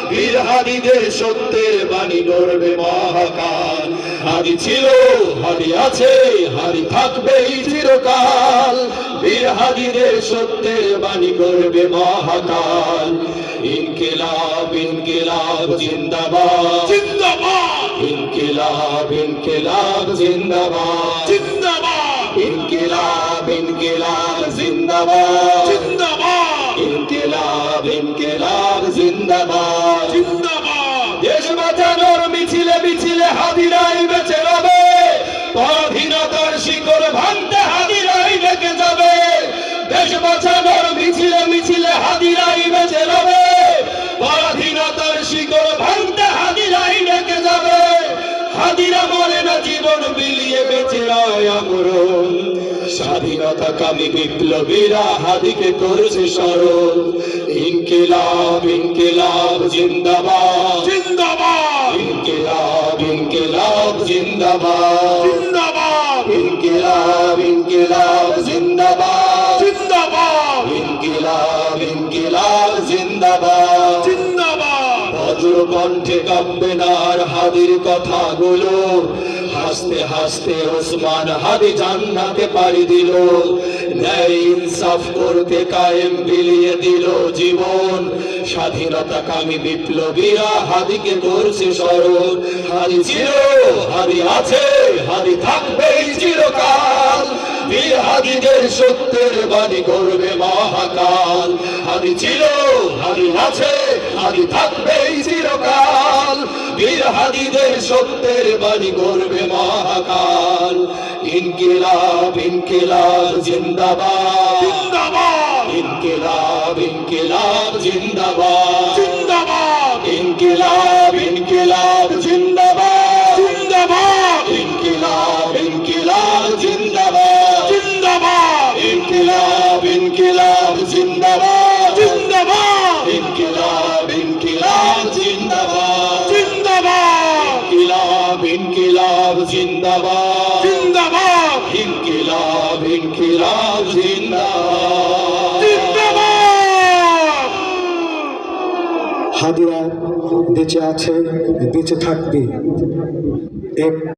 বীর হাদিদের সত্যের বাণী গড়বে মহাকাল। হাদি ছিল, হাদি আছে, হাদি থাকবে চিরকাল। বীর হাদিদের সত্যের বাণী গড়বে মহাকাল। ইনকিলাব ইনকিলাব জিন্দাবাদ জিন্দাবাদ, ইনকিলাব ইনকিলাব জিন্দাবাদ জিন্দাবাদ, ইনকিলাব ইনকিলাব জিন্দাবাদ জিন্দাবাদ, ইনকিলাব ইনকিলাব জিন্দাবাদ জিন্দাবাদ। দেশ বাঁচানোর মিছিলে মিছিলে হাদিরাই বেঁচে রবে, পরাধীনতার শিকড় ভাঙতে হাদিরাই ডেকে যাবে। দেশ বাঁচানোর মিছিলে মিছিলে হাদিরাই বেঁচে রবে, পরাধীনতার শিকড় ভাঙতে হাদিরাই ডেকে যাবে। হাদিরা মরে না, জীবন বিলিয়ে বেঁচে রয় আমরণ। স্বাধীনতা কামী বিপ্লবীরা হাদিকে করেছে স্মরণ। ইনকিলাব ইনকিলাব জিন্দাবাদ জিন্দাবাদ, ইনকিলাব ইনকিলাব জিন্দাবাদ জিন্দাবাদ, ইনকিলাব ইনকিলাব জিন্দাবাদ জিন্দাবাদ, ইনকিলাব ইনকিলাব জিন্দাবাদ জিন্দাবাদ। বজ্র কণ্ঠে কাঁপবে না আর হাদির কথাগুলো, হাসতে হাসতে ওসমান হাদি জান্নাতে পাড়ি দিল। ন্যায় ইনসাফ করতে কায়েম বিলিয়ে দিল জীবন। স্বাধীনতা কামী বিপ্লবীরা হাদিকে করছে স্মরণ। হাদি ছিল, হাদি আছে, হাদি থাকবে চিরকাল। বীর হাদিদের সত্যের বাণী গড়বে মহাকাল। হাদি ছিল, হাদি আছে, হাদি থাকবে চিরকাল। বীর হাদিদের সত্যের বাণী গড়বে মহাকাল। ইনকিলাব ইনকিলাব জিন্দাবাদ জিন্দাবাদ, ইনকিলাব ইনকিলাব জিন্দাবাদ জিন্দাবাদ, ইনকিলাব ইনকিলাব জিন্দাবাদ জিন্দাবাদ, ইনকিলাব ইনকিলাব জিন্দাবাদ জিন্দাবাদ, ইনকিলাব ইনকিলাব জিন্দাবাদ জিন্দাবাদ, ইনকিলাব ইনকিলাব জিন্দাবাদ জিন্দাবাদ, ইনকিলাব ইনকিলাব জিন্দাবাদ জিন্দাবাদ, ইনকিলাব ইনকিলাব জিন্দাবাদ জিন্দাবাদ। হাদিরা বেঁচে আছে, বেঁচে থাকবে। এক